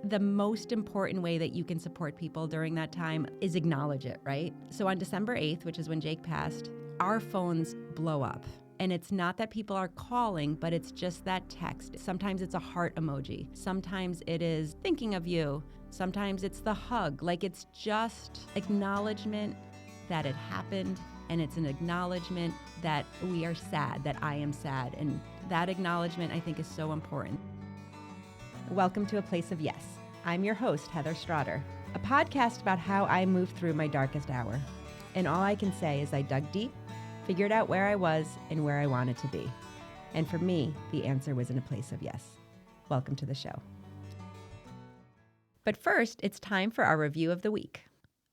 the most important way that you can support people during that time is acknowledge it, right? So on December 8th, which is when Jake passed, our phones blow up. And it's not that people are calling, but it's just that text. Sometimes it's a heart emoji. Sometimes it is thinking of you. Sometimes it's the hug. Like, it's just acknowledgement that it happened. And it's an acknowledgement that we are sad, that I am sad. And that acknowledgement, I think, is so important. Welcome to A Place of Yes. I'm your host, Heather Strader, a podcast about how I moved through my darkest hour. And all I can say is I dug deep, figured out where I was and where I wanted to be. And for me, the answer was in a place of yes. Welcome to the show. But first, it's time for our review of the week.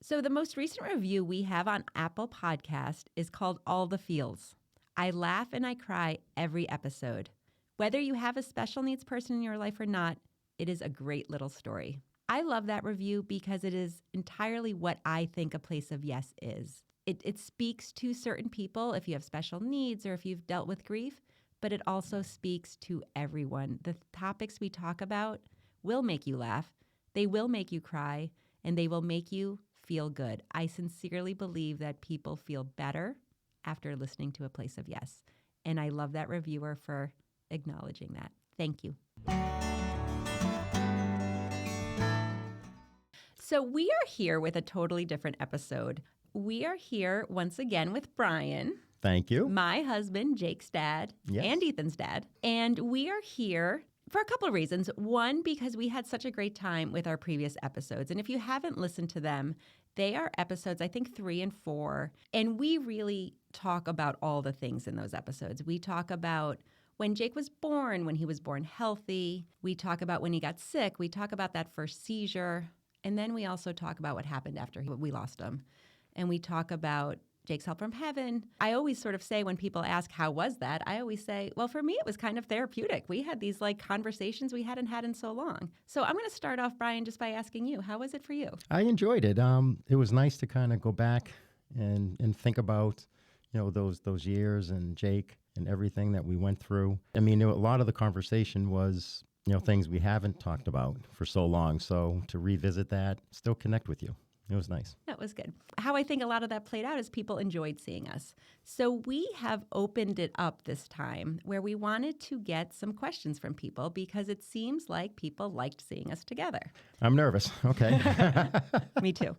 So the most recent review we have on Apple Podcast is called All the Feels. I laugh and I cry every episode. Whether you have a special needs person in your life or not, it is a great little story. I love that review because it is entirely what I think a place of yes is. It speaks to certain people if you have special needs or if you've dealt with grief, but it also speaks to everyone. The topics we talk about will make you laugh, they will make you cry, and they will make you feel good. I sincerely believe that people feel better after listening to A Place of Yes. And I love that reviewer for acknowledging that. Thank you. So we are here with a totally different episode. We are here once again with Brian. Thank you. My husband, Jake's dad, Yes. and Ethan's dad. And we are here for a couple of reasons. One, because we had such a great time with our previous episodes. And if you haven't listened to them, they are episodes, I think, 3 and 4. And we really talk about all the things in those episodes. We talk about when Jake was born, when he was born healthy. We talk about when he got sick. We talk about that first seizure. And then we also talk about what happened after we lost him. And we talk about Jake's help from heaven. I always sort of say when people ask, how was that? I always say, well, for me, it was kind of therapeutic. We had these conversations we hadn't had in so long. So I'm going to start off, Brian, just by asking you, how was it for you? I enjoyed it. It was nice to kind of go back and think about, those years and Jake and everything that we went through. I mean, a lot of the conversation was, things we haven't talked about for so long. So to revisit that, still connect with you. It was nice. That was good. How I think a lot of that played out is people enjoyed seeing us. So we have opened it up this time where we wanted to get some questions from people because it seems like people liked seeing us together. I'm nervous. Okay. Me too.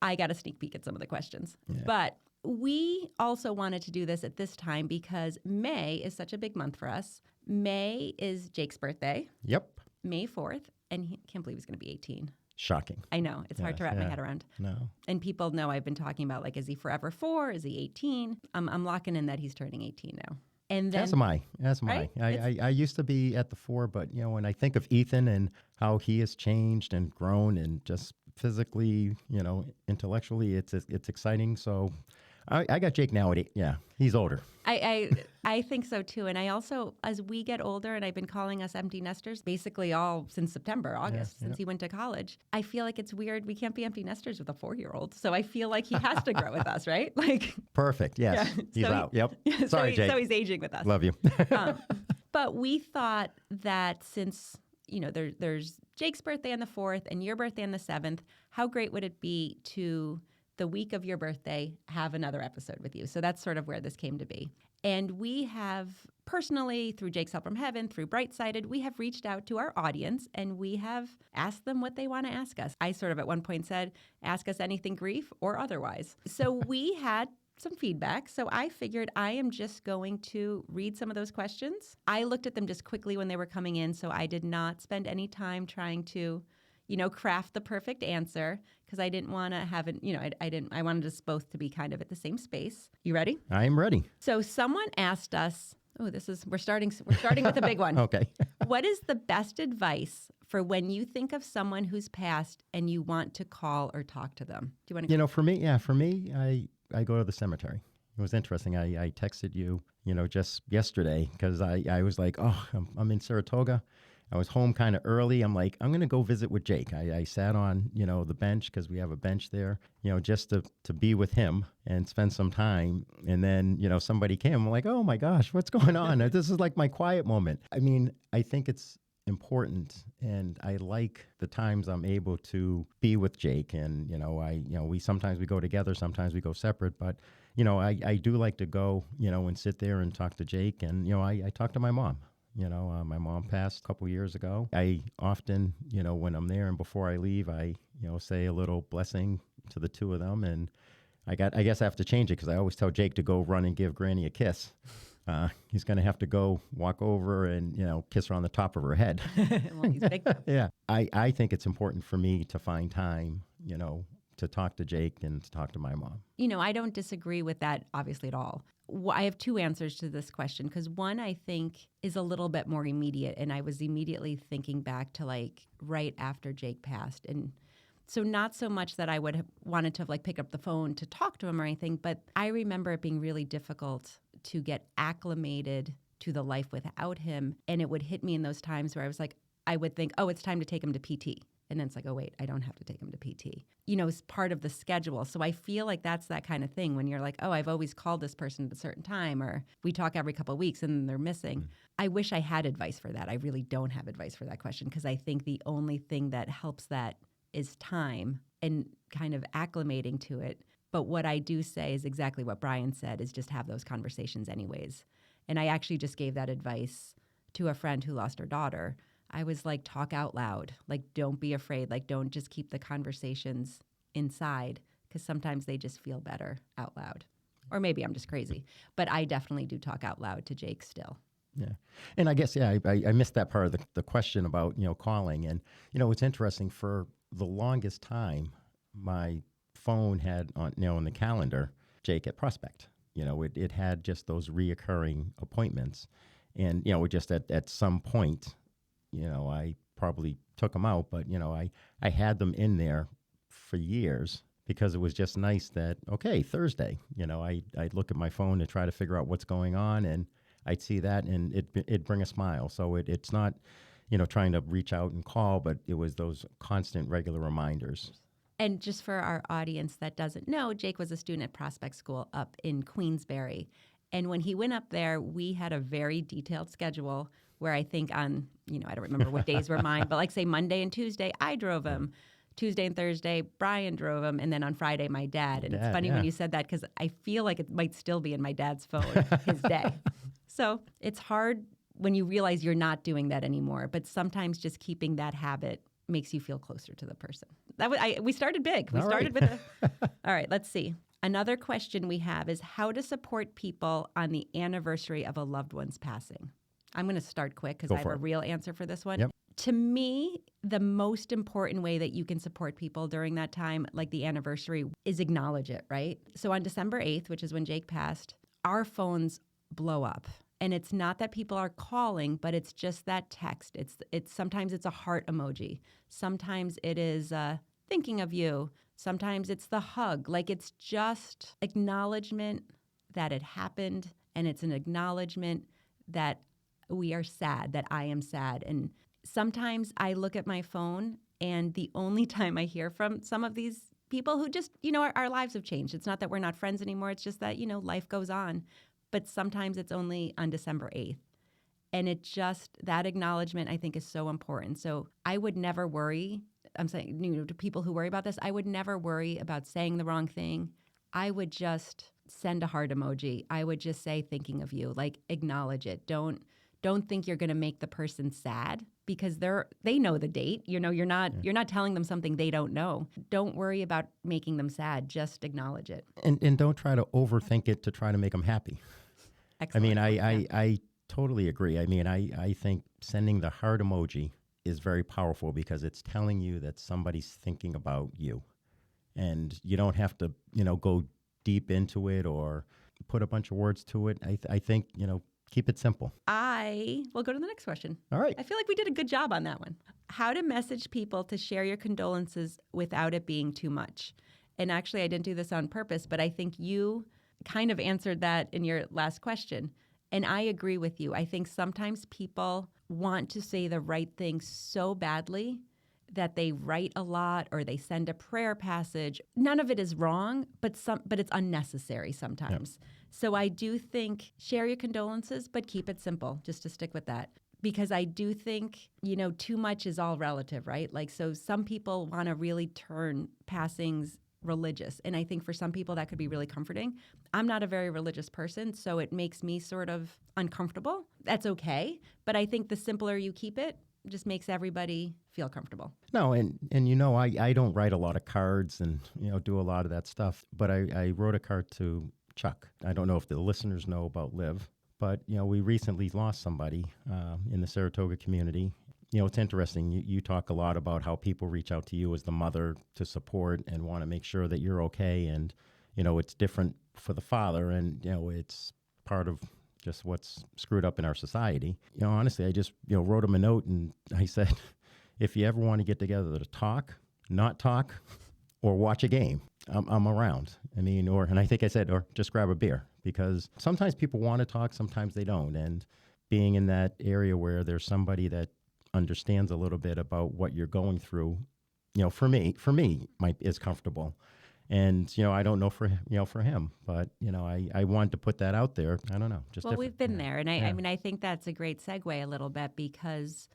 I got a sneak peek at some of the questions. Yeah. But we also wanted to do this at this time because May is such a big month for us. May is Jake's birthday. Yep. May 4th. And he can't believe he's going to be 18. Shocking. I know. It's hard to wrap my head around. No. And people know I've been talking about, is he forever 4? Is he 18? I'm locking in that he's turning 18 now. And then, As am I. Right? I used to be at the 4, but, when I think of Ethan and how he has changed and grown and just physically, intellectually, it's exciting. So I got Jake now at 8. Yeah, he's older. I think so too. And I also, as we get older, and I've been calling us empty nesters basically all since September, August, since he went to college, I feel like it's weird. We can't be empty nesters with a 4-year-old. So I feel like he has to grow with us, right? Perfect. Yes. Yeah. He's out. Yep. Sorry, Jake. So he's aging with us. Love you. But we thought that since, there's Jake's birthday on the 4th and your birthday on the 7th, how great would it be to the week of your birthday, have another episode with you. So that's sort of where this came to be. And we have personally, through Jake's Help from Heaven, through Bright-Sided, we have reached out to our audience and we have asked them what they want to ask us. I sort of at one point said, ask us anything grief or otherwise. So we had some feedback. So I figured I am just going to read some of those questions. I looked at them just quickly when they were coming in. So I did not spend any time trying to craft the perfect answer because I didn't want to have it, I wanted us both to be kind of at the same space. You ready? I am ready. So someone asked us, we're starting with a big one. Okay. What is the best advice for when you think of someone who's passed and you want to call or talk to them? Do you want to For me, I go to the cemetery. It was interesting. I texted you, just yesterday because I was like, I'm in Saratoga. I was home kind of early. I'm like, I'm going to go visit with Jake. I sat on, the bench because we have a bench there, just to be with him and spend some time. And then, somebody came. I'm like, oh my gosh, what's going on? This is like my quiet moment. I mean, I think it's important, and I like the times I'm able to be with Jake. And we sometimes we go together, sometimes we go separate, but I do like to go and sit there and talk to Jake. And I talk to my mom. My mom passed a couple years ago. I often, when I'm there and before I leave, I say a little blessing to the two of them. And I guess I have to change it because I always tell Jake to go run and give Granny a kiss. He's going to have to go walk over and, kiss her on the top of her head. Well, he's big. Yeah. I think it's important for me to find time, to talk to Jake and to talk to my mom. I don't disagree with that, obviously, at all. I have two answers to this question because one, I think, is a little bit more immediate. And I was immediately thinking back to right after Jake passed. And so not so much that I would have wanted to pick up the phone to talk to him or anything, but I remember it being really difficult to get acclimated to the life without him. And it would hit me in those times where I would think, oh, it's time to take him to PT. And then it's oh, wait, I don't have to take him to PT. It's part of the schedule. So I feel like that's that kind of thing when you're oh, I've always called this person at a certain time, or we talk every couple of weeks and they're missing. I wish I had advice for that. I really don't have advice for that question because I think the only thing that helps that is time and kind of acclimating to it. But what I do say is exactly what Brian said, is just have those conversations anyways. And I actually just gave that advice to a friend who lost her daughter. I was talk out loud. Don't be afraid. Don't just keep the conversations inside because sometimes they just feel better out loud. Or maybe I'm just crazy. But I definitely do talk out loud to Jake still. Yeah. And I guess, I missed that part of the question about, calling. And, it's interesting. For the longest time, my phone had on the calendar, Jake at Prospect. It had just those reoccurring appointments. And, just at some point, I probably took them out, but, I had them in there for years because it was just nice that, okay, Thursday, I'd look at my phone to try to figure out what's going on, and I'd see that, and it'd bring a smile. So it's not, trying to reach out and call, but it was those constant, regular reminders. And just for our audience that doesn't know, Jake was a student at Prospect School up in Queensbury. And when he went up there, we had a very detailed schedule where I think on, I don't remember what days were mine, but say Monday and Tuesday, I drove him. Tuesday and Thursday, Brian drove him. And then on Friday, my dad. And it's funny when you said that because I feel like it might still be in my dad's phone, his day. So it's hard when you realize you're not doing that anymore. But sometimes just keeping that habit makes you feel closer to the person. We started big. We started with all right, let's see. Another question we have is how to support people on the anniversary of a loved one's passing. I'm going to start quick because I have a real answer for this one. Yep. To me, the most important way that you can support people during that time, like the anniversary, is acknowledge it, right? So on December 8th, which is when Jake passed, our phones blow up. And it's not that people are calling, but it's just that text. It's sometimes it's a heart emoji. Sometimes it is thinking of you. Sometimes it's the hug. It's just acknowledgement that it happened, and it's an acknowledgement that we are sad, that I am sad. And sometimes I look at my phone, and the only time I hear from some of these people who just, our lives have changed. It's not that we're not friends anymore. It's just that, life goes on. But sometimes it's only on December 8th. And that acknowledgement, I think, is so important. So I would never worry. I'm saying, to people who worry about this, I would never worry about saying the wrong thing. I would just send a heart emoji. I would just say, thinking of you, acknowledge it. Don't think you're going to make the person sad because they know the date. You're not telling them something they don't know. Don't worry about making them sad. Just acknowledge it. And don't try to overthink it to try to make them happy. Excellent. I totally agree. I think sending the heart emoji is very powerful because it's telling you that somebody's thinking about you. And you don't have to, go deep into it or put a bunch of words to it. I think, keep it simple. I will go to the next question. All right. I feel like we did a good job on that one. How to message people to share your condolences without it being too much. And actually, I didn't do this on purpose, but I think you kind of answered that in your last question. And I agree with you. I think sometimes people want to say the right thing so badly that they write a lot or they send a prayer passage. None of it is wrong, but it's unnecessary sometimes. Yep. So I do think share your condolences, but keep it simple, just to stick with that. because I do think, too much is all relative, right? Like, so some people want to really turn passings religious. And I think for some people that could be really comforting. I'm not a very religious person, so it makes me sort of uncomfortable. That's okay. But I think the simpler you keep it, just makes everybody feel comfortable. No, and I don't write a lot of cards and do a lot of that stuff. But I wrote a card to Chuck. I don't know if the listeners know about Liv, but we recently lost somebody in the Saratoga community. It's interesting. You talk a lot about how people reach out to you as the mother to support and want to make sure that you're okay. And, it's different for the father, and, it's part of just what's screwed up in our society. Honestly, I just, wrote him a note and I said, if you ever want to get together to talk, not talk, or watch a game, I'm around. And I think I said, or just grab a beer, because sometimes people want to talk, sometimes they don't. And being in that area where there's somebody that understands a little bit about what you're going through, for me, is comfortable. And, I don't know for him, but, I wanted to put that out there. I don't know. Just we've been there. And I think that's a great segue a little bit because,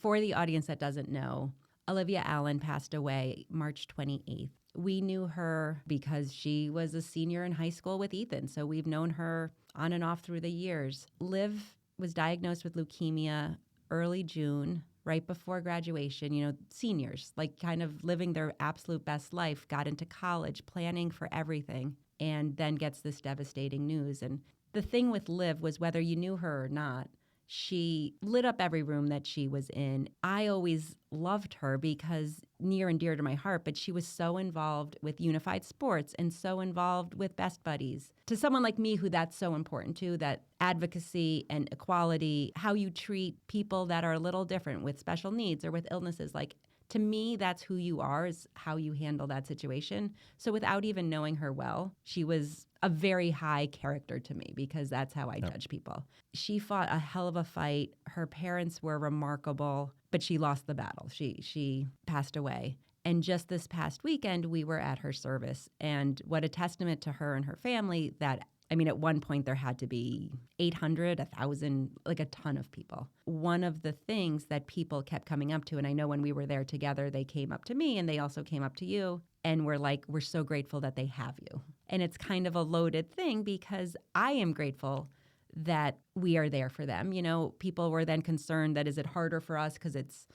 for the audience that doesn't know, Olivia Allen passed away March 28th. We knew her because she was a senior in high school with Ethan. So we've known her on and off through the years. Liv was diagnosed with leukemia early June, right before graduation. Seniors, like kind of living their absolute best life, got into college, planning for everything, and then gets this devastating news. And the thing with Liv was, whether you knew her or not, she lit up every room that she was in. I always loved her because near and dear to my heart, but she was so involved with Unified Sports and so involved with Best Buddies. To someone like me, who that's so important to, that advocacy and equality, how you treat people that are a little different with special needs or with illnesses, like, to me, that's who you are, is how you handle that situation. So without even knowing her well, she was a very high character to me because that's how I judge people. She fought a hell of a fight. Her parents were remarkable, but she lost the battle. She passed away. And just this past weekend, we were at her service. And what a testament to her and her family that, at one point there had to be 800, 1,000, like a ton of people. One of the things that people kept coming up to, and I know when we were there together, they came up to me and they also came up to you and were like, we're so grateful that they have you. And it's kind of a loaded thing because I am grateful that we are there for them. People were then concerned that, is it harder for us? Because it's,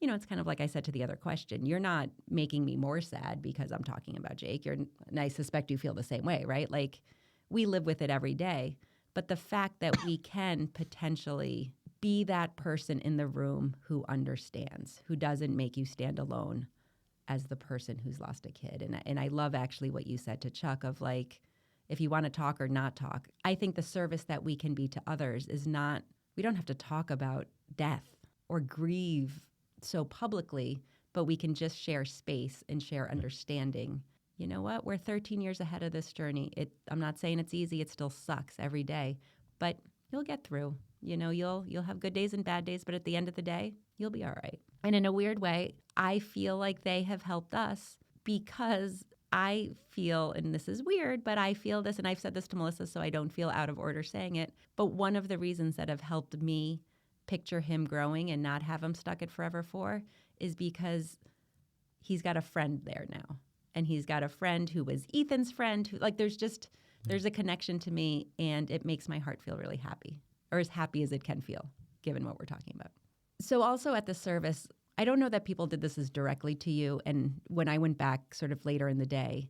it's kind of like I said to the other question, you're not making me more sad because I'm talking about Jake. And I suspect you feel the same way, right? Like, we live with it every day. But the fact that we can potentially be that person in the room who understands, who doesn't make you stand alone as the person who's lost a kid. And I love actually what you said to Chuck of, like, if you want to talk or not talk. I think the service that we can be to others is not, we don't have to talk about death or grieve so publicly, but we can just share space and share understanding. You know what? We're 13 years ahead of this journey. I'm not saying it's easy. It still sucks every day, but you'll get through. You'll have good days and bad days, but at the end of the day, you'll be all right. And in a weird way, I feel like they have helped us because I feel, and this is weird, but I feel this, and I've said this to Melissa, so I don't feel out of order saying it, but one of the reasons that have helped me picture him growing and not have him stuck at Forever 4 is because he's got a friend there now. And he's got a friend who was Ethan's friend, who, like, there's a connection to me, and it makes my heart feel really happy, or as happy as it can feel, given what we're talking about. So also at the service, I don't know that people did this as directly to you. And when I went back sort of later in the day,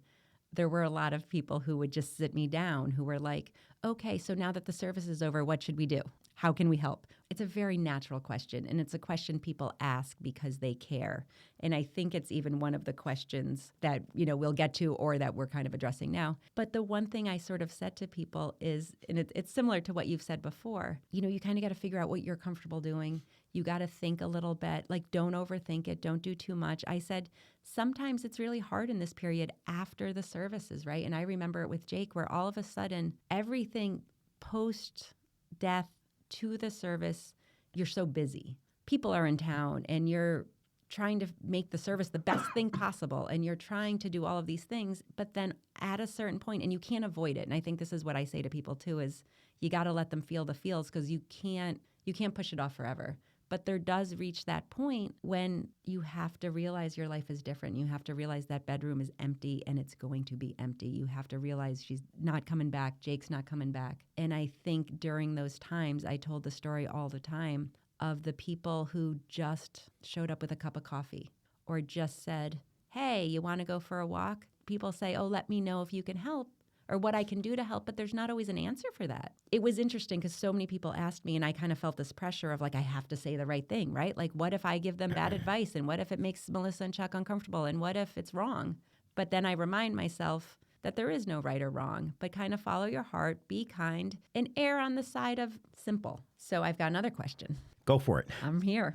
there were a lot of people who would just sit me down, who were like, okay, so now that the service is over, what should we do? How can we help? It's a very natural question, and it's a question people ask because they care. And I think it's even one of the questions that, we'll get to or that we're kind of addressing now. But the one thing I sort of said to people is, and it's similar to what you've said before, you kind of got to figure out what you're comfortable doing. You got to think a little bit, like, don't overthink it. Don't do too much. I said, sometimes it's really hard in this period after the services, right? And I remember it with Jake, where all of a sudden everything post-death to the service, you're so busy. People are in town and you're trying to make the service the best thing possible, and you're trying to do all of these things, but then at a certain point, and you can't avoid it. And I think this is what I say to people too, is you got to let them feel the feels, because you can't You can't push it off forever. But there does reach that point when you have to realize your life is different. You have to realize that bedroom is empty and it's going to be empty. You have to realize she's not coming back. Jake's not coming back. And I think during those times, I told the story all the time of the people who just showed up with a cup of coffee or just said, hey, you want to go for a walk? People say, oh, let me know if you can help or what I can do to help, but there's not always an answer for that. It was interesting because so many people asked me, and I kind of felt this pressure of like, I have to say the right thing, right? Like, what if I give them bad advice? And what if it makes Melissa and Chuck uncomfortable? And what if it's wrong? But then I remind myself that there is no right or wrong, but kind of follow your heart, be kind, and err on the side of simple. So I've got another question. Go for it. I'm here.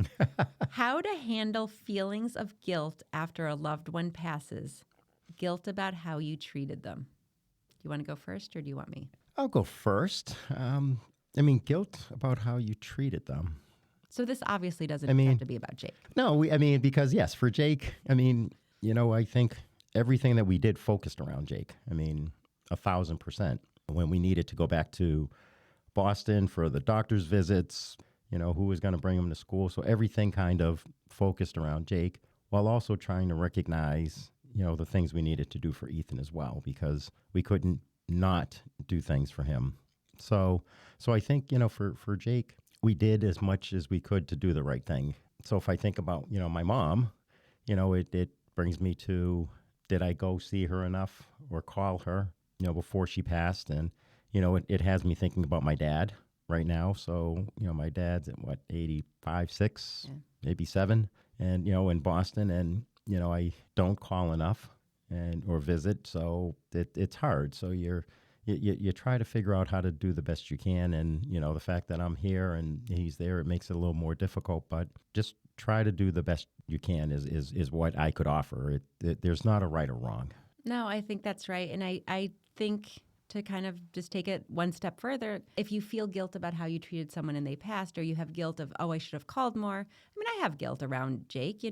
How to handle feelings of guilt after a loved one passes? Guilt about how you treated them. Do you want to go first or do you want me? I'll go first. Guilt about how you treated them. So this obviously doesn't have to be about Jake. No, because yes, for Jake, I think everything that we did focused around Jake. 1,000%. When we needed to go back to Boston for the doctor's visits, who was going to bring him to school. So everything kind of focused around Jake while also trying to recognize the things we needed to do for Ethan as well, because we couldn't not do things for him. So I think, for Jake, we did as much as we could to do the right thing. So if I think about, my mom, it brings me to, did I go see her enough or call her, before she passed? And, it has me thinking about my dad right now. So, my dad's at 85, 6, maybe 7, and, in Boston, and, I don't call enough or visit, so it's hard. So you try to figure out how to do the best you can, and the fact that I'm here and he's there, it makes it a little more difficult. But just try to do the best you can is what I could offer. There's not a right or wrong. No, I think that's right, and I think to kind of just take it one step further, if you feel guilt about how you treated someone and they passed, or you have guilt of, oh, I should have called more. I have guilt around Jake,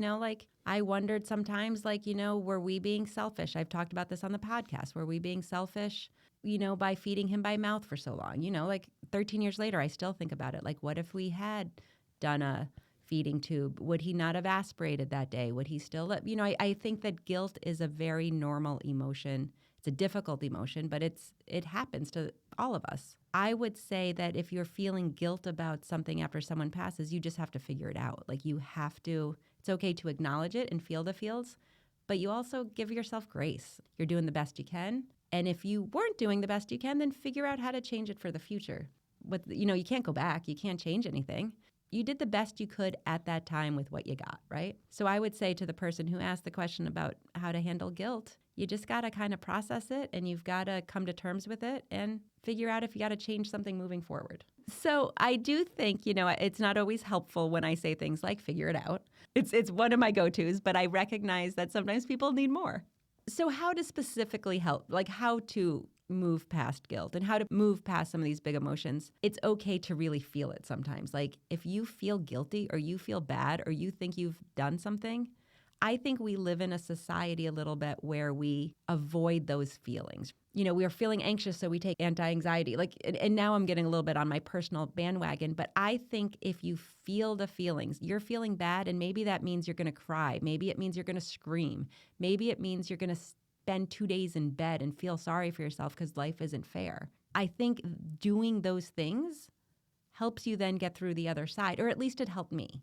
I wondered sometimes, were we being selfish? I've talked about this on the podcast. Were we being selfish, by feeding him by mouth for so long? 13 years later, I still think about it. Like, what if we had done a feeding tube? Would he not have aspirated that day? Would he still, I think that guilt is a very normal emotion. It's a difficult emotion, but it happens to all of us. I would say that if you're feeling guilt about something after someone passes, you just have to figure it out. Like, you have to, it's okay to acknowledge it and feel the feels, but you also give yourself grace. You're doing the best you can. And if you weren't doing the best you can, then figure out how to change it for the future. You can't go back. You can't change anything. You did the best you could at that time with what you got, right? So I would say to the person who asked the question about how to handle guilt, you just got to kind of process it, and you've got to come to terms with it and figure out if you got to change something moving forward. So I do think, it's not always helpful when I say things like figure it out. It's one of my go-tos, but I recognize that sometimes people need more. So how to specifically help, like how to move past guilt and how to move past some of these big emotions. It's okay to really feel it sometimes. Like, if you feel guilty or you feel bad or you think you've done something, I think we live in a society a little bit where we avoid those feelings. We are feeling anxious, so we take anti-anxiety. And now I'm getting a little bit on my personal bandwagon, but I think if you feel the feelings, you're feeling bad, and maybe that means you're going to cry. Maybe it means you're going to scream. Maybe it means you're going to spend 2 days in bed and feel sorry for yourself because life isn't fair. I think doing those things helps you then get through the other side, or at least it helped me.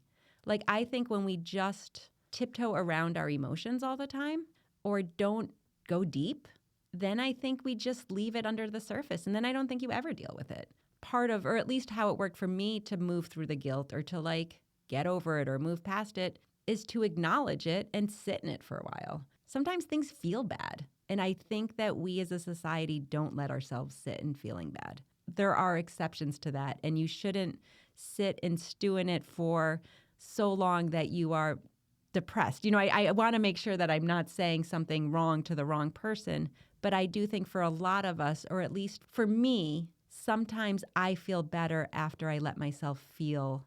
I think when we just tiptoe around our emotions all the time or don't go deep, then I think we just leave it under the surface, and then I don't think you ever deal with it. Part of, or at least how it worked for me to move through the guilt or to get over it or move past it, is to acknowledge it and sit in it for a while. Sometimes things feel bad, and I think that we as a society don't let ourselves sit in feeling bad. There are exceptions to that, and you shouldn't sit and stew in it for so long that you are depressed. I want to make sure that I'm not saying something wrong to the wrong person, but I do think for a lot of us, or at least for me, sometimes I feel better after I let myself feel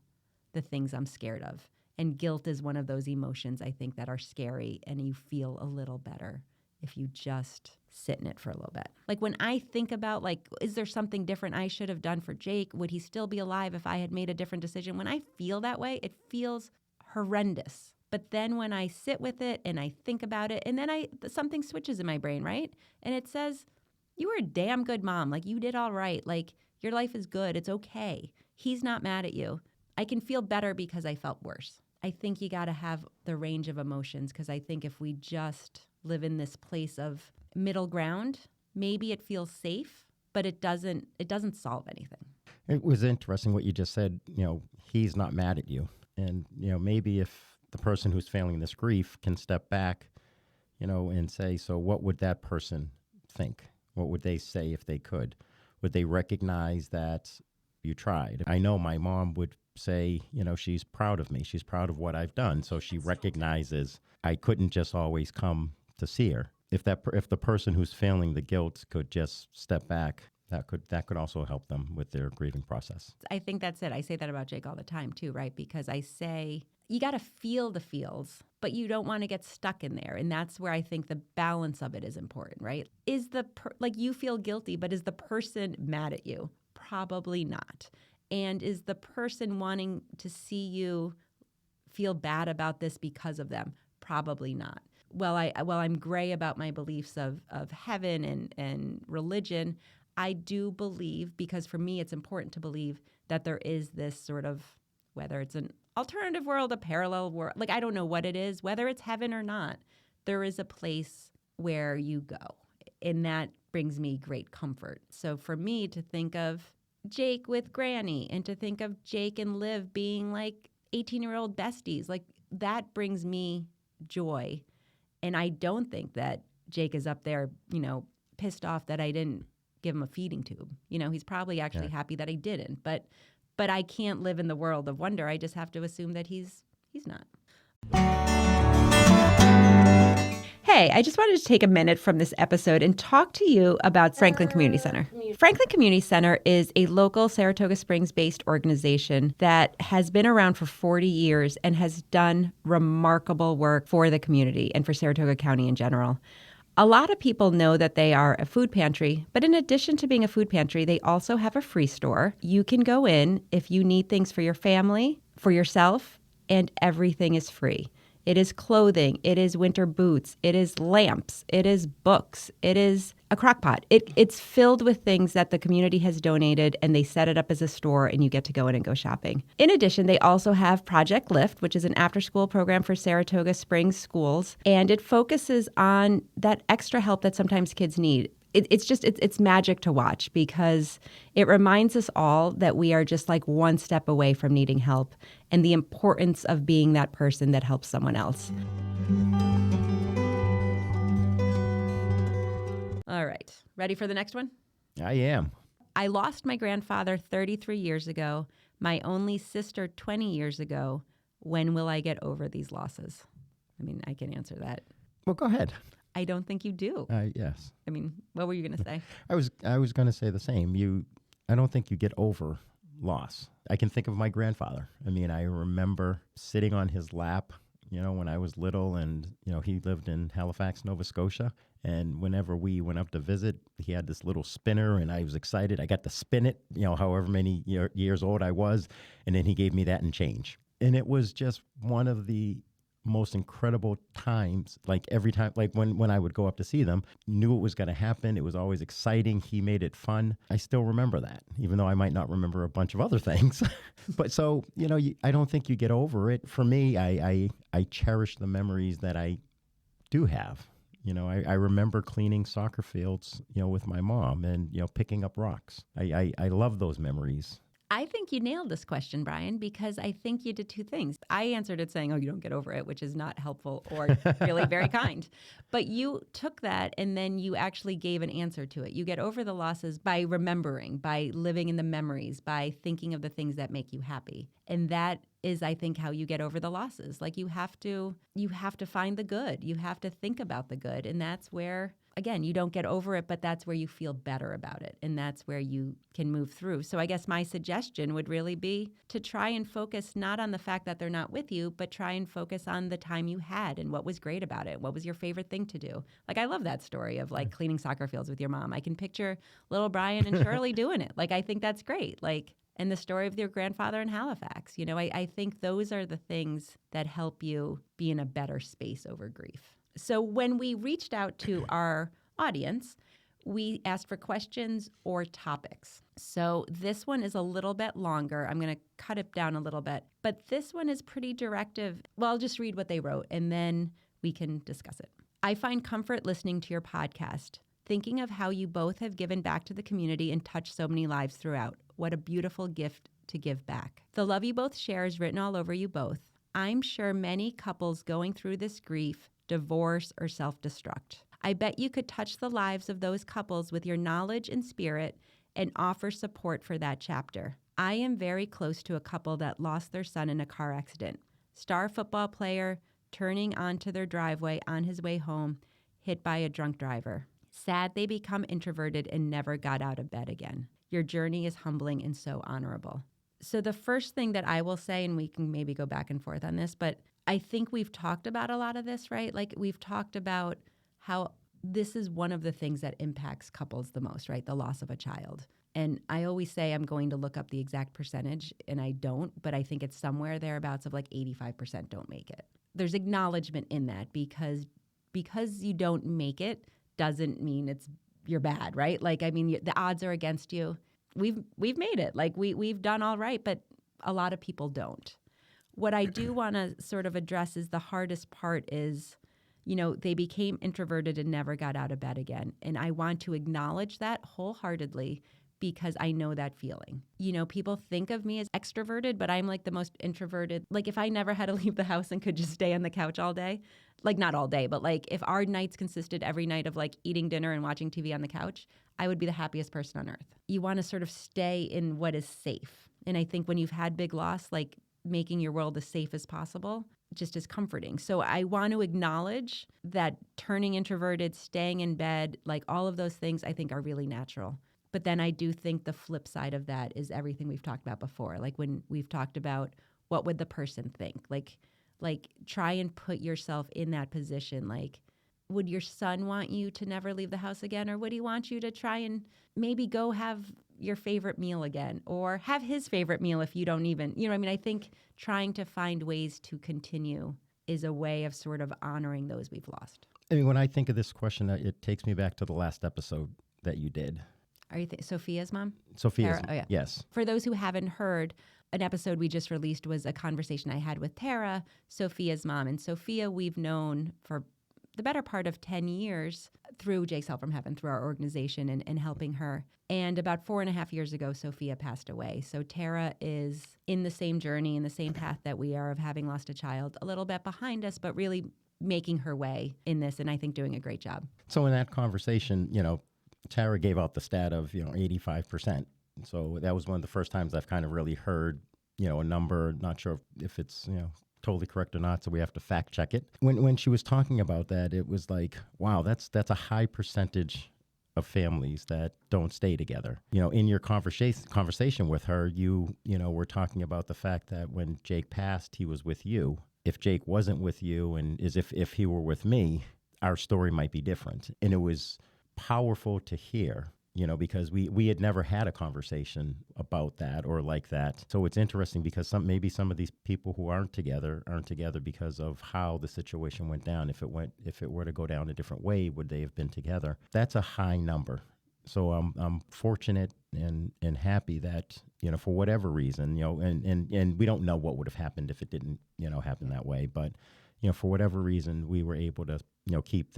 the things I'm scared of. And guilt is one of those emotions, I think, that are scary, and you feel a little better if you just sit in it for a little bit. Like when I think about like, is there something different I should have done for Jake? Would he still be alive if I had made a different decision? When I feel that way, it feels horrendous. But then when I sit with it and I think about it, and then something switches in my brain, right? And it says, you were a damn good mom. Like you did all right. Like your life is good. It's okay. He's not mad at you. I can feel better because I felt worse. I think you got to have the range of emotions, because I think if we just live in this place of middle ground, maybe it feels safe, but it doesn't solve anything. It was interesting what you just said. He's not mad at you. And, maybe if the person who's feeling this grief can step back, and say, so what would that person think? What would they say if they could? Would they recognize that you tried? I know my mom would say, she's proud of me. She's proud of what I've done. So she recognizes I couldn't just always come to see her. If the person who's feeling the guilt could just step back, that could also help them with their grieving process. I think that's it. I say that about Jake all the time too, right? Because I say you got to feel the feels, but you don't want to get stuck in there. And that's where I think the balance of it is important, right? Is like you feel guilty, but is the person mad at you? Probably not. And is the person wanting to see you feel bad about this because of them? Probably not. Well, I'm gray about my beliefs of heaven and religion, I do believe, because for me it's important to believe that there is this sort of, whether it's an alternative world, a parallel world, like I don't know what it is, whether it's heaven or not, there is a place where you go. And that brings me great comfort. So for me to think of Jake with Granny and to think of Jake and Liv being like 18-year-old besties, like that brings me joy. And I don't think that Jake is up there, pissed off that I didn't give him a feeding tube. He's probably actually happy that I didn't. But I can't live in the world of wonder. I just have to assume that he's not. Hey, I just wanted to take a minute from this episode and talk to you about Franklin Community Center. Franklin Community Center is a local Saratoga Springs-based organization that has been around for 40 years and has done remarkable work for the community and for Saratoga County in general. A lot of people know that they are a food pantry, but in addition to being a food pantry, they also have a free store. You can go in if you need things for your family, for yourself, and everything is free. It is clothing, it is winter boots, it is lamps, it is books, it is a crock pot. It's filled with things that the community has donated, and they set it up as a store, and you get to go in and go shopping. In addition, they also have Project Lift, which is an after-school program for Saratoga Springs schools, and it focuses on that extra help that sometimes kids need. It's magic to watch, because it reminds us all that we are just like one step away from needing help, and the importance of being that person that helps someone else. All right. Ready for the next one? I am. I lost my grandfather 33 years ago, my only sister 20 years ago. When will I get over these losses? I mean, I can answer that. Well, go ahead. I don't think you do. Yes. I mean, what were you going to say? I was going to say the same. I don't think you get over loss. I can think of my grandfather. I mean, I remember sitting on his lap, when I was little, and, he lived in Halifax, Nova Scotia. And whenever we went up to visit, he had this little spinner, and I was excited. I got to spin it, however many years old I was. And then he gave me that in change. And it was just one of the most incredible times, like every time, like when I would go up to see them, knew it was going to happen. It was always exciting. He made it fun. I still remember that, even though I might not remember a bunch of other things. But so, I don't think you get over it. For me, I cherish the memories that I do have. I remember cleaning soccer fields, with my mom and, picking up rocks. I love those memories. I think you nailed this question, Brian, because I think you did two things. I answered it saying, you don't get over it, which is not helpful or really very kind. But you took that and then you actually gave an answer to it. You get over the losses by remembering, by living in the memories, by thinking of the things that make you happy. And that is, I think, how you get over the losses. Like you have to find the good. You have to think about the good. And that's where again, you don't get over it, but that's where you feel better about it. And that's where you can move through. So I guess my suggestion would really be to try and focus not on the fact that they're not with you, but try and focus on the time you had and what was great about it. What was your favorite thing to do? Like, I love that story of like cleaning soccer fields with your mom. I can picture little Brian and Shirley doing it. Like, I think that's great. Like, and the story of your grandfather in Halifax. I think those are the things that help you be in a better space over grief. So when we reached out to our audience, we asked for questions or topics. So this one is a little bit longer. I'm going to cut it down a little bit. But this one is pretty directive. Well, I'll just read what they wrote, and then we can discuss it. I find comfort listening to your podcast, thinking of how you both have given back to the community and touched so many lives throughout. What a beautiful gift to give back. The love you both share is written all over you both. I'm sure many couples going through this grief, divorce, or self-destruct. I bet you could touch the lives of those couples with your knowledge and spirit and offer support for that chapter. I am very close to a couple that lost their son in a car accident. Star football player turning onto their driveway on his way home, hit by a drunk driver. Sad they become introverted and never got out of bed again. Your journey is humbling and so honorable. So the first thing that I will say, and we can maybe go back and forth on this, but I think we've talked about a lot of this, right? Like, we've talked about how this is one of the things that impacts couples the most, right? The loss of a child. And I always say I'm going to look up the exact percentage, and I don't, but I think it's somewhere thereabouts of like 85% don't make it. There's acknowledgement in that because you don't make it doesn't mean you're bad, right? Like, I mean, the odds are against you. We've made it. Like, we've done all right, but a lot of people don't. What I do want to sort of address is the hardest part is, they became introverted and never got out of bed again. And I want to acknowledge that wholeheartedly because I know that feeling. People think of me as extroverted, but I'm like the most introverted. Like, if I never had to leave the house and could just stay on the couch all day, like not all day, but like if our nights consisted every night of like eating dinner and watching TV on the couch, I would be the happiest person on earth. You want to sort of stay in what is safe. And I think when you've had big loss, like making your world as safe as possible just is comforting. So I want to acknowledge that turning introverted, staying in bed, like all of those things I think are really natural. But then I do think the flip side of that is everything we've talked about before. Like when we've talked about what would the person think? Like try and put yourself in that position. Like, would your son want you to never leave the house again? Or would he want you to try and maybe go have your favorite meal again or have his favorite meal if you don't even, I think trying to find ways to continue is a way of sort of honoring those we've lost. I mean, when I think of this question, it takes me back to the last episode that you did. Are you Sophia's mom? Sophia's, Tara? Oh, yeah. Yes. For those who haven't heard, an episode we just released was a conversation I had with Tara, Sophia's mom. And Sophia we've known for the better part of 10 years through Jake's Help from Heaven, through our organization and helping her. And about 4.5 years ago, Sophia passed away. So Tara is in the same journey, in the same path that we are of having lost a child, a little bit behind us, but really making her way in this, and I think doing a great job. So in that conversation, Tara gave out the stat of, 85%. So that was one of the first times I've kind of really heard, a number, not sure if it's, totally correct or not, so we have to fact check it. When she was talking about that, it was like, wow, that's a high percentage of families that don't stay together. In your conversation with her, you were talking about the fact that when Jake passed, he was with you. If Jake wasn't with you and if he were with me, our story might be different. And it was powerful to hear, because we had never had a conversation about that or like that. So it's interesting because maybe some of these people who aren't together because of how the situation went down. If it were to go down a different way, would they have been together? That's a high number. So I'm fortunate and happy that, for whatever reason, and we don't know what would have happened if it didn't, happen that way. But, for whatever reason, we were able to, keep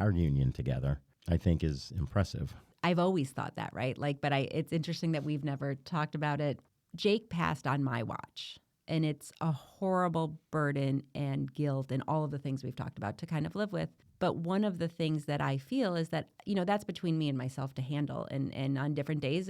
our union together, I think is impressive. I've always thought that, right? It's interesting that we've never talked about it. Jake passed on my watch, and it's a horrible burden and guilt and all of the things we've talked about to kind of live with. But one of the things that I feel is that, that's between me and myself to handle. And on different days,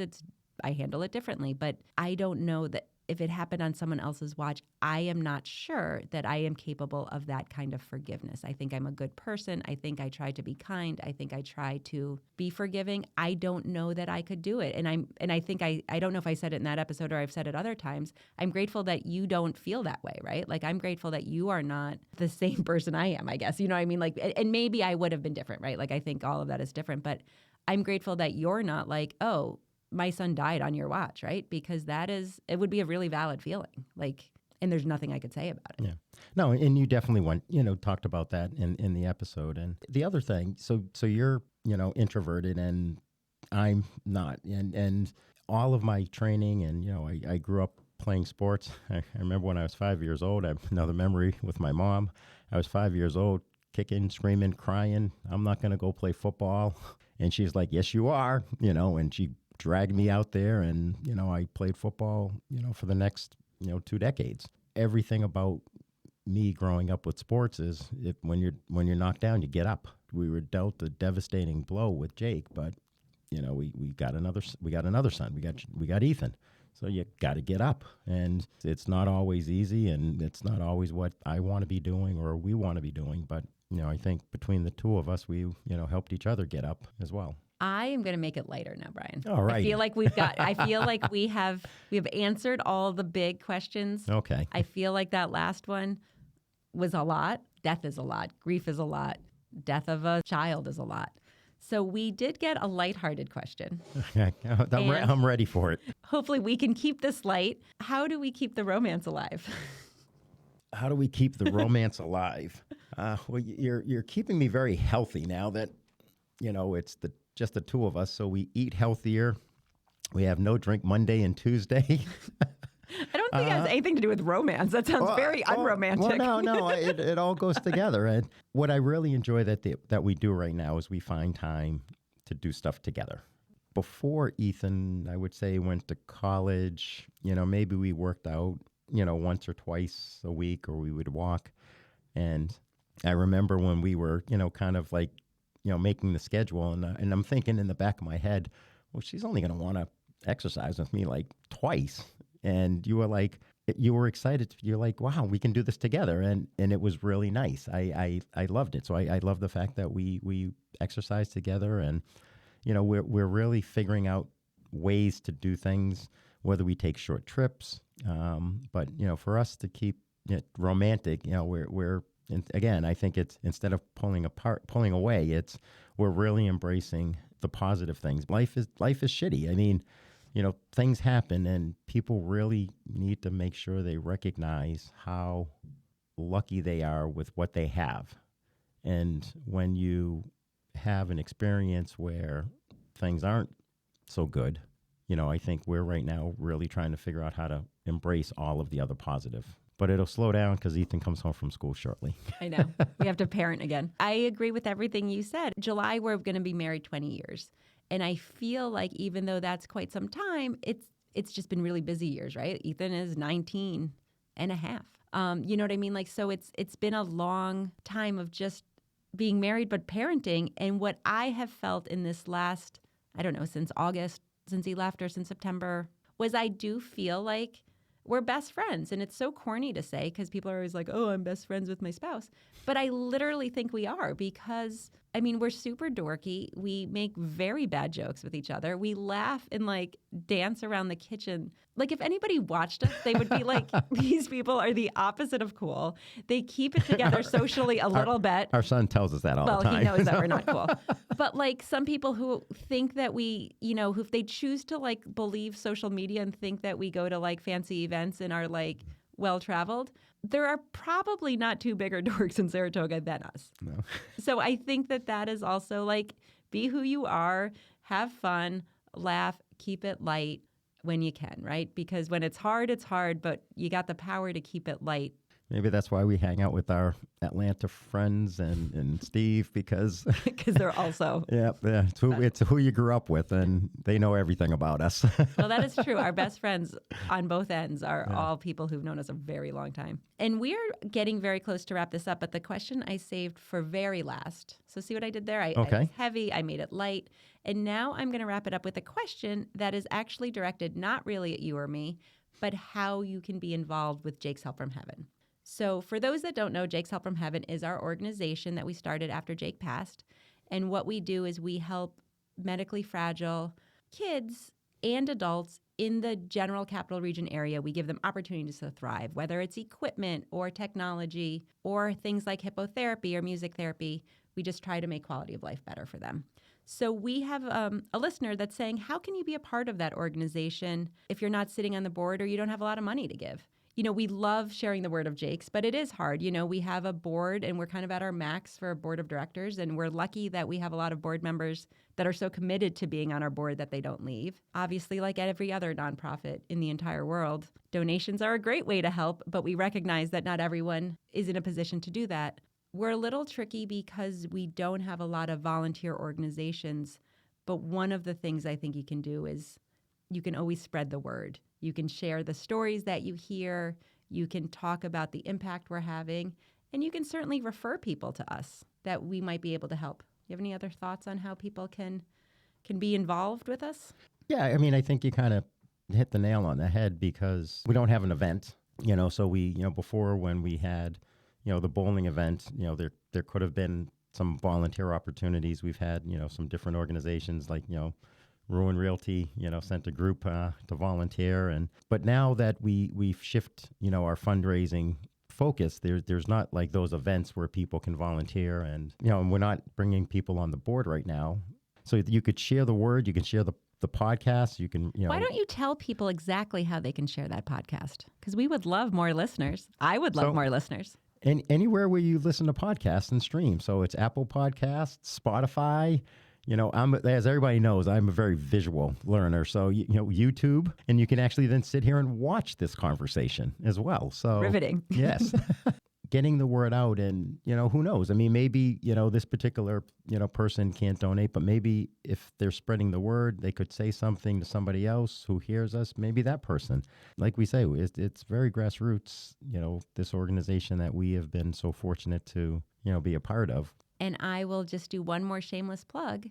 I handle it differently. But I don't know that if it happened on someone else's watch, I am not sure that I am capable of that kind of forgiveness. I think I'm a good person. I think I try to be kind. I think I try to be forgiving. I don't know that I could do it. And I think I don't know if I said it in that episode or I've said it other times. I'm grateful that you don't feel that way, right? Like, I'm grateful that you are not the same person I am, I guess. You know what I mean? Like, and maybe I would have been different, right? Like, I think all of that is different, but I'm grateful that you're not like, oh, my son died on your watch, right? Because it would be a really valid feeling. Like, and there's nothing I could say about it. Yeah. No, and you definitely talked about that in the episode. And the other thing, so you're, introverted and I'm not. And all of my training and, I grew up playing sports. I remember when I was 5 years old, I have another memory with my mom. I was 5 years old, kicking, screaming, crying. I'm not going to go play football. And she's like, yes, you are, and she dragged me out there and, I played football, for the next, 2 decades. Everything about me growing up with sports is when you're knocked down, you get up. We were dealt a devastating blow with Jake, but, we got another son. We got Ethan. So you got to get up, and it's not always easy, and it's not always what I want to be doing or we want to be doing. But, I think between the two of us, we, helped each other get up as well. I am going to make it lighter now, Brian. All right. I feel like we have answered all the big questions. Okay. I feel like that last one was a lot. Death is a lot. Grief is a lot. Death of a child is a lot. So we did get a lighthearted question. I'm ready for it. Hopefully we can keep this light. How do we keep the romance alive? How do we keep the romance alive? Well, you're keeping me very healthy now that, it's just the two of us. So we eat healthier. We have no drink Monday and Tuesday. I don't think it has anything to do with romance. That sounds very unromantic. Well, no, it all goes together. And what I really enjoy that we do right now is we find time to do stuff together. Before Ethan, I would say, went to college, maybe we worked out, once or twice a week, or we would walk. And I remember when we were, kind of like, making the schedule, and I'm thinking in the back of my head, well, she's only going to want to exercise with me like twice. And you were excited. You're like, wow, we can do this together. And it was really nice. I loved it. So I love the fact that we exercise together, and, we're really figuring out ways to do things, whether we take short trips. But, for us to keep it romantic, and again, I think it's, instead of pulling away, we're really embracing the positive things. Life is shitty. I mean, things happen, and people really need to make sure they recognize how lucky they are with what they have. And when you have an experience where things aren't so good, I think we're right now really trying to figure out how to embrace all of the other positive. But it'll slow down because Ethan comes home from school shortly. I know. We have to parent again. I agree with everything you said. July, we're going to be married 20 years. And I feel like even though that's quite some time, it's just been really busy years, right? Ethan is 19 and a half. You know what I mean? Like, so it's been a long time of just being married, but parenting. And what I have felt in this last, I don't know, since August, since he left, or since September, was I do feel like we're best friends. And it's so corny to say because people are always like, oh, I'm best friends with my spouse. But I literally think we are because, I mean, we're super dorky. We make very bad jokes with each other. We laugh and like dance around the kitchen. Like if anybody watched us, they would be like, these people are the opposite of cool. They keep it together socially a little bit. Our son tells us that all the time. Well, he knows that we're not cool. But like some people who think that we, who if they choose to like believe social media and think that we go to like fancy events and are like well-traveled, there are probably not two bigger dorks in Saratoga than us. No. So I think that is also like, be who you are, have fun, laugh, keep it light when you can, right? Because when it's hard, but you got the power to keep it light. Maybe that's why we hang out with our Atlanta friends and Steve, because they're also it's who you grew up with, and they know everything about us. Well, that is true. Our best friends on both ends are all people who've known us a very long time. And we're getting very close to wrap this up, but the question I saved for very last. So see what I did there? I was heavy. I made it light. And now I'm going to wrap it up with a question that is actually directed not really at you or me, but how you can be involved with Jake's Help from Heaven. So for those that don't know, Jake's Help from Heaven is our organization that we started after Jake passed. And what we do is we help medically fragile kids and adults in the general capital region area. We give them opportunities to thrive, whether it's equipment or technology or things like hippotherapy or music therapy. We just try to make quality of life better for them. So we have a listener that's saying, how can you be a part of that organization if you're not sitting on the board or you don't have a lot of money to give? You know, we love sharing the word of Jake's, but it is hard. You know, we have a board and we're kind of at our max for a board of directors. And we're lucky that we have a lot of board members that are so committed to being on our board that they don't leave. Obviously, like every other nonprofit in the entire world, donations are a great way to help, but we recognize that not everyone is in a position to do that. We're a little tricky because we don't have a lot of volunteer organizations. But one of the things I think you can do is you can always spread the word. You can share the stories that you hear. You can talk about the impact we're having. And you can certainly refer people to us that we might be able to help. You have any other thoughts on how people can be involved with us? Yeah, I mean, I think you kind of hit the nail on the head because we don't have an event, so we, before when we had, the bowling event, there could have been some volunteer opportunities. We've had, some different organizations like, Ruin Realty, sent a group to volunteer. But now that we've shift, our fundraising focus, there's not like those events where people can volunteer and we're not bringing people on the board right now. So you could share the word, you can share the podcast, you can, Why don't you tell people exactly how they can share that podcast? Because we would love more listeners. I would love more listeners. And anywhere where you listen to podcasts and stream. So it's Apple Podcasts, Spotify. As everybody knows, I'm a very visual learner. So, YouTube, and you can actually then sit here and watch this conversation as well. So riveting. Yes. Getting the word out and, who knows? I mean, maybe, this particular, person can't donate, but maybe if they're spreading the word, they could say something to somebody else who hears us, maybe that person. Like we say, it's very grassroots, this organization that we have been so fortunate to, be a part of. And I will just do one more shameless plug,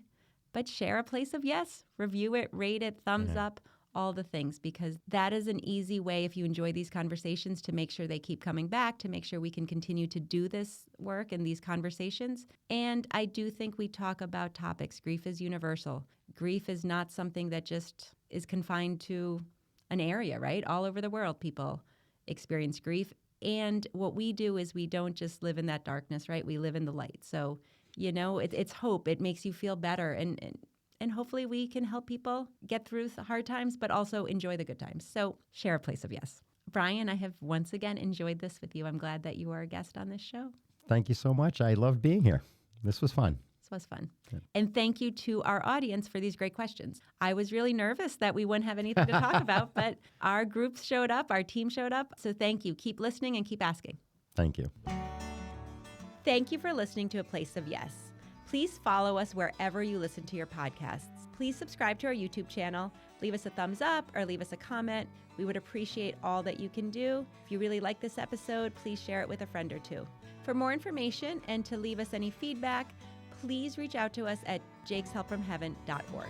but share A Place of Yes, review it, rate it, thumbs up, all the things, because that is an easy way, if you enjoy these conversations, to make sure they keep coming back, to make sure we can continue to do this work and these conversations. And I do think we talk about topics. Grief is universal. Grief is not something that just is confined to an area, right? All over the world, people experience grief. And what we do is we don't just live in that darkness, right? We live in the light. So, it's hope. It makes you feel better. And hopefully we can help people get through the hard times, but also enjoy the good times. So share A Place of Yes. Brian, I have once again enjoyed this with you. I'm glad that you are a guest on this show. Thank you so much. I loved being here. This was fun. Was fun. Good. And thank you to our audience for these great questions. I was really nervous that we wouldn't have anything to talk about, but our groups showed up, our team showed up. So thank you. Keep listening and keep asking. Thank you. Thank you for listening to A Place of Yes. Please follow us wherever you listen to your podcasts. Please subscribe to our YouTube channel, leave us a thumbs up or leave us a comment. We would appreciate all that you can do. If you really like this episode, please share it with a friend or two. For more information and to leave us any feedback, please reach out to us at jakeshelpfromheaven.org.